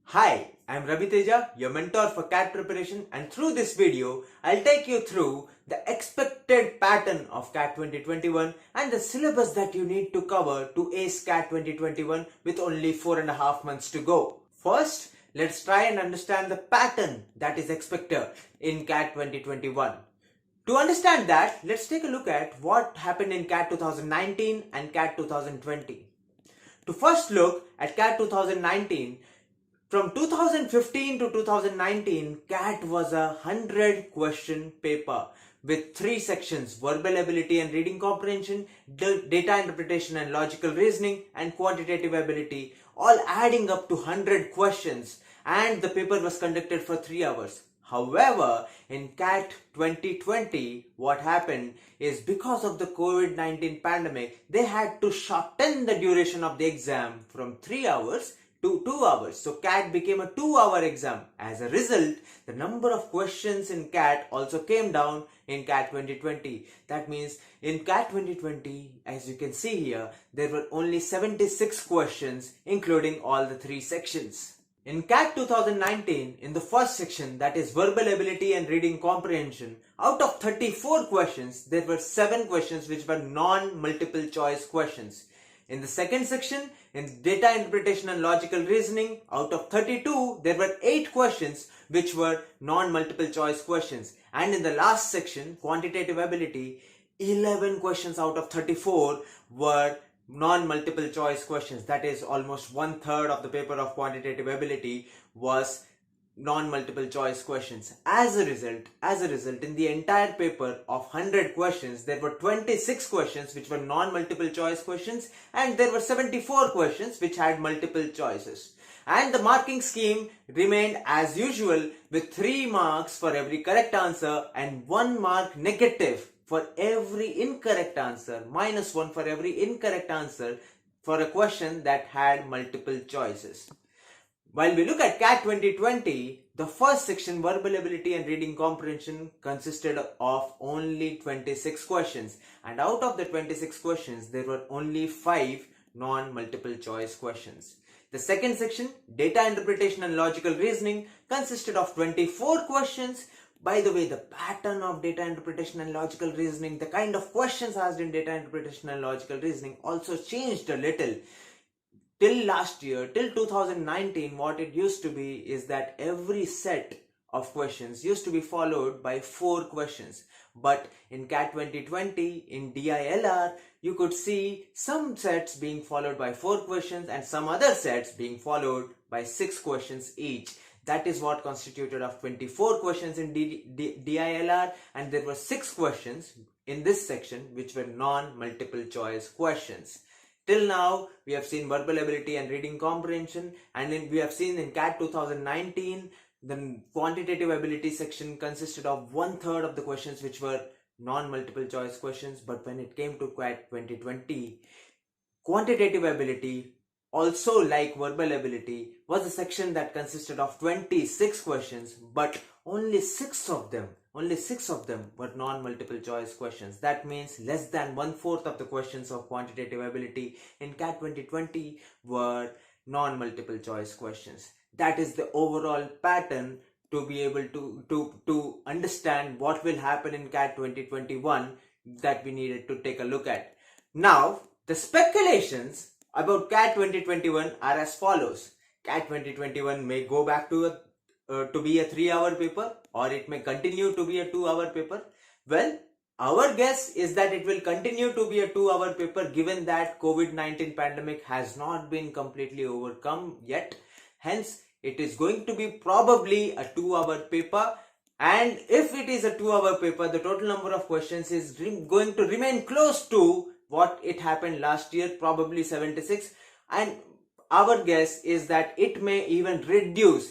Hi, I'm Ravi Teja, your mentor for CAT preparation, and through this video, I'll take you through the expected pattern of CAT 2021 and the syllabus that you need to cover to ace CAT 2021 with only 4.5 months to go. First, let's try and understand the pattern that is expected in CAT 2021. To understand that, let's take a look at what happened in CAT 2019 and CAT 2020. To first look at CAT 2019, from 2015 to 2019, CAT was a 100-question paper with 3 sections: verbal ability and reading comprehension, data interpretation and logical reasoning, and quantitative ability, all adding up to 100 questions, and the paper was conducted for 3 hours. However, in CAT 2020, what happened is, because of the COVID-19 pandemic, they had to shorten the duration of the exam from 3 hours to 2 hours. So CAT became a 2-hour exam. As a result, the number of questions in CAT also came down in CAT 2020. That means in CAT 2020, as you can see here, there were only 76 questions, including all the 3 sections. In CAT 2019, in the first section, that is verbal ability and reading comprehension, out of 34 questions, there were 7 questions which were non-multiple choice questions. In the second section, in data interpretation and logical reasoning, out of 32, there were 8 questions which were non-multiple choice questions. And in the last section, quantitative ability, 11 questions out of 34 were non-multiple choice questions. That is, almost 1/3 of the paper of quantitative ability was non-multiple choice questions. As a result, in the entire paper of 100 questions, there were 26 questions which were non-multiple choice questions, and there were 74 questions which had multiple choices. And the marking scheme remained as usual, with 3 marks for every correct answer and 1 mark negative for every incorrect answer, -1 for every incorrect answer for a question that had multiple choices. While we look at CAT 2020, the first section, verbal ability and reading comprehension, consisted of only 26 questions, and out of the 26 questions, there were only 5 non-multiple choice questions. The second section, data interpretation and logical reasoning, consisted of 24 questions. By the way, the pattern of data interpretation and logical reasoning, the kind of questions asked in data interpretation and logical reasoning, also changed a little. Till last year, till 2019, what it used to be is that every set of questions used to be followed by 4 questions. But in CAT 2020, in DILR, you could see some sets being followed by 4 questions and some other sets being followed by 6 questions each. That is what constituted of 24 questions in DILR, and there were 6 questions in this section which were non-multiple choice questions. Till now, we have seen verbal ability and reading comprehension, and we have seen in CAT 2019, the quantitative ability section consisted of 1/3 of the questions which were non-multiple choice questions. But when it came to CAT 2020, quantitative ability, also like verbal ability, was a section that consisted of 26 questions, but only 6 of them were non-multiple choice questions. That means less than 1/4 of the questions of quantitative ability in CAT 2020 were non-multiple choice questions. That is the overall pattern to be able to understand what will happen in CAT 2021 that we needed to take a look at. Now, the speculations about CAT 2021 are as follows. CAT 2021 may go back to be a 3-hour paper, or it may continue to be a 2-hour paper. Well, our guess is that it will continue to be a 2-hour paper, given that COVID-19 pandemic has not been completely overcome yet. Hence, it is going to be probably a 2-hour paper. And if it is a 2-hour paper, the total number of questions is going to remain close to what it happened last year, probably 76. And our guess is that it may even reduce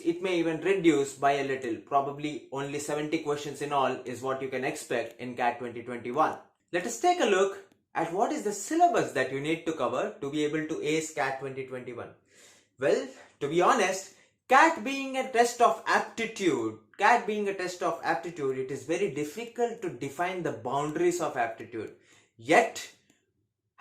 by a little. Probably only 70 questions in all is what you can expect in CAT 2021. Let us take a look at what is the syllabus that you need to cover to be able to ace CAT 2021. Well, to be honest, CAT being a test of aptitude, it is very difficult to define the boundaries of aptitude. Yet,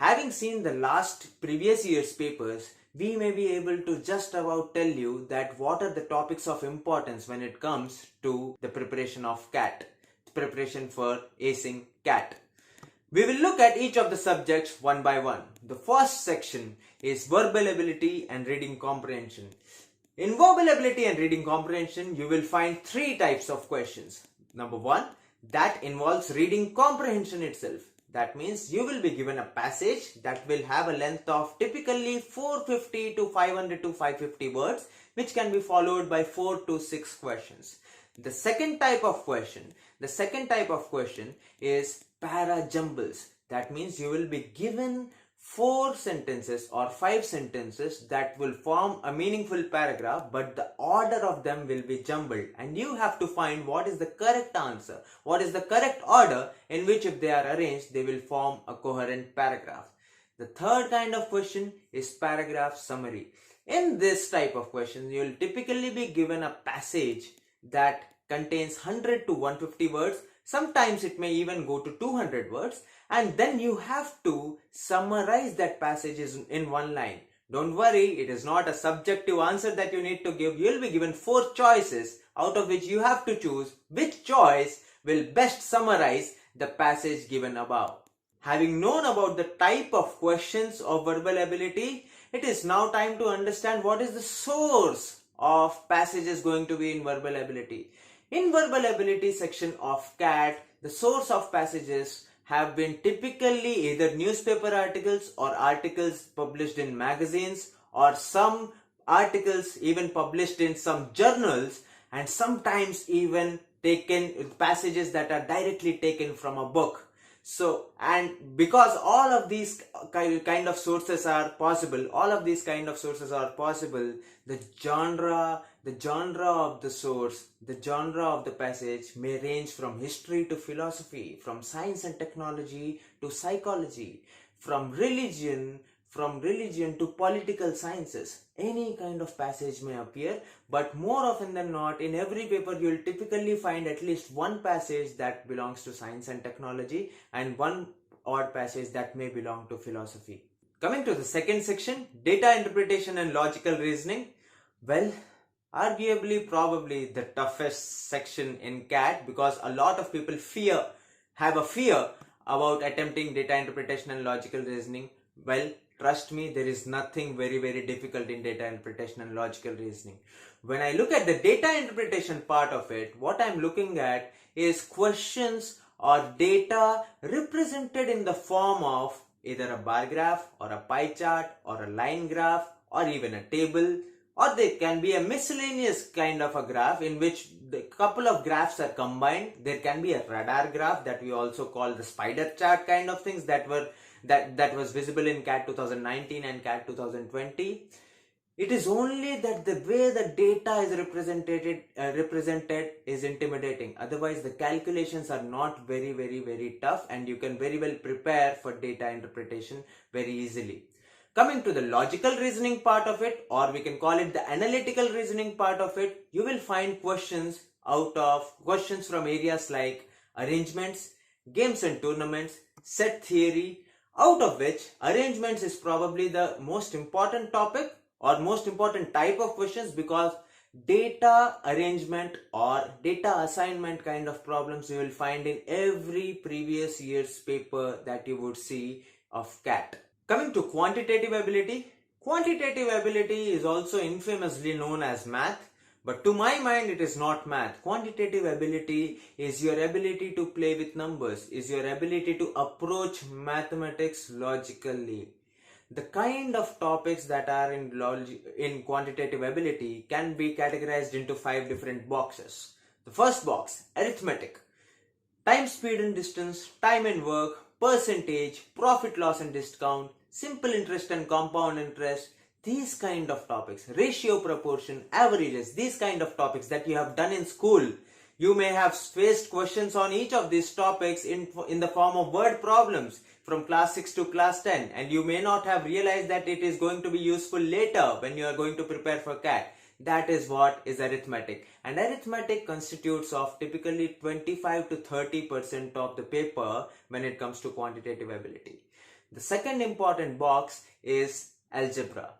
Having seen the last previous year's papers, we may be able to just about tell you that what are the topics of importance when it comes to the preparation of CAT, preparation for acing CAT. We will look at each of the subjects one by one. The first section is verbal ability and reading comprehension. In verbal ability and reading comprehension, you will find three types of questions. Number one, that involves reading comprehension itself. That means you will be given a passage that will have a length of typically 450 to 500 to 550 words, which can be followed by 4 to 6 questions. The second type of question is para jumbles. That means you will be given 4 sentences or 5 sentences that will form a meaningful paragraph, but the order of them will be jumbled and you have to find what is the correct answer, what is the correct order in which, if they are arranged, they will form a coherent paragraph. The third kind of question is paragraph summary. In this type of question, you will typically be given a passage that contains 100 to 150 words. Sometimes it may even go to 200 words, and then you have to summarize that passage in one line. Don't worry, it is not a subjective answer that you need to give. You will be given 4 choices, out of which you have to choose which choice will best summarize the passage given above. Having known about the type of questions of verbal ability, it is now time to understand what is the source of passages going to be in verbal ability. In verbal ability section of CAT, the source of passages have been typically either newspaper articles or articles published in magazines, or some articles even published in some journals, and sometimes even passages that are directly taken from a book. So, and because all of these kind of sources are possible, the genre of the source, the genre of the passage may range from history to philosophy, from science and technology to psychology, from religion to political sciences. Any kind of passage may appear, but more often than not, in every paper you will typically find at least one passage that belongs to science and technology and one odd passage that may belong to philosophy. Coming to the second section, data interpretation and logical reasoning. Well, arguably probably the toughest section in CAT, because a lot of people have a fear about attempting data interpretation and logical reasoning. Well, trust me, there is nothing very, very difficult in data interpretation and logical reasoning. When I look at the data interpretation part of it, what I'm looking at is questions or data represented in the form of either a bar graph or a pie chart or a line graph or even a table, or there can be a miscellaneous kind of a graph in which the couple of graphs are combined. There can be a radar graph that we also call the spider chart kind of things that was visible in CAT 2019 and CAT 2020. It is only that the way the data is represented is intimidating. Otherwise, the calculations are not very, very, very tough, and you can very well prepare for data interpretation very easily. Coming to the logical reasoning part of it, or we can call it the analytical reasoning part of it, you will find questions from areas like arrangements, games and tournaments, set theory, out of which arrangements is probably the most important topic or most important type of questions, because data arrangement or data assignment kind of problems you will find in every previous year's paper that you would see of CAT. Coming to quantitative ability is also infamously known as math, but to my mind it is not math. Quantitative ability is your ability to play with numbers, is your ability to approach mathematics logically. The kind of topics that are in quantitative ability can be categorized into 5 different boxes. The first box, arithmetic. Time, speed and distance, time and work, percentage, profit, loss and discount, simple interest and compound interest, these kind of topics, ratio, proportion, averages, these kind of topics that you have done in school. You may have faced questions on each of these topics in the form of word problems from class 6 to class 10, and you may not have realized that it is going to be useful later when you are going to prepare for CAT. That is what is arithmetic, and arithmetic constitutes of typically 25 to 30% of the paper when it comes to quantitative ability. The second important box is algebra.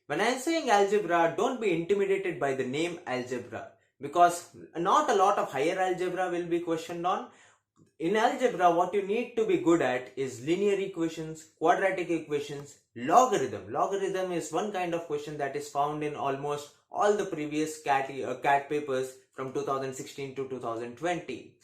When I am saying algebra, don't be intimidated by the name algebra, because not a lot of higher algebra will be questioned on. In algebra, what you need to be good at is linear equations, quadratic equations, logarithm. Logarithm is one kind of question that is found in almost all the previous CAT papers from 2016 to 2020.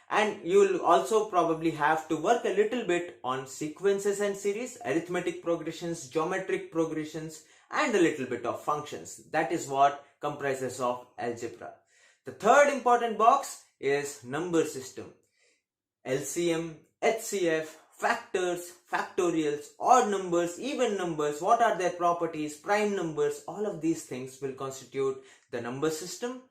And you will also probably have to work a little bit on sequences and series, arithmetic progressions, geometric progressions, and a little bit of functions. That is what comprises of algebra. The third important box is number system. LCM, HCF, factors, factorials, odd numbers, even numbers, what are their properties, prime numbers, all of these things will constitute the number system.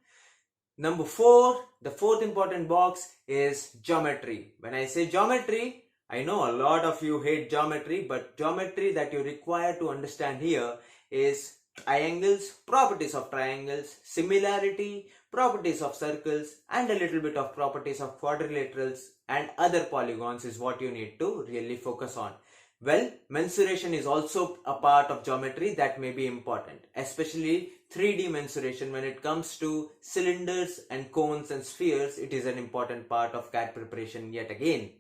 Number 4, the fourth important box is geometry. When I say geometry, I know a lot of you hate geometry, but geometry that you require to understand here is triangles, properties of triangles, similarity, properties of circles, and a little bit of properties of quadrilaterals and other polygons is what you need to really focus on. Well, mensuration is also a part of geometry that may be important, especially 3D mensuration. When it comes to cylinders and cones and spheres, it is an important part of CAT preparation yet again.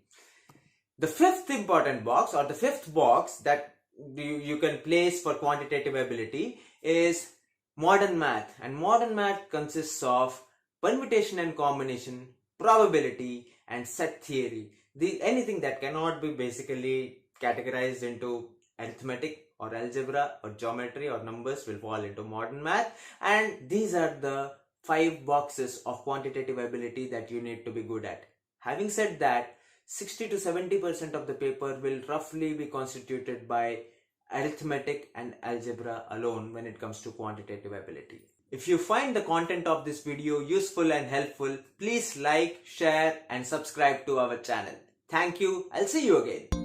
The fifth important box, or the fifth box that you can place for quantitative ability, is modern math. And modern math consists of permutation and combination, probability, and set theory. Anything that cannot be basically categorized into arithmetic or algebra or geometry or numbers will fall into modern math. And these are the 5 boxes of quantitative ability that you need to be good at. Having said that, 60 to 70% of the paper will roughly be constituted by arithmetic and algebra alone when it comes to quantitative ability. If you find the content of this video useful and helpful, please like, share and subscribe to our channel. Thank you. I'll see you again.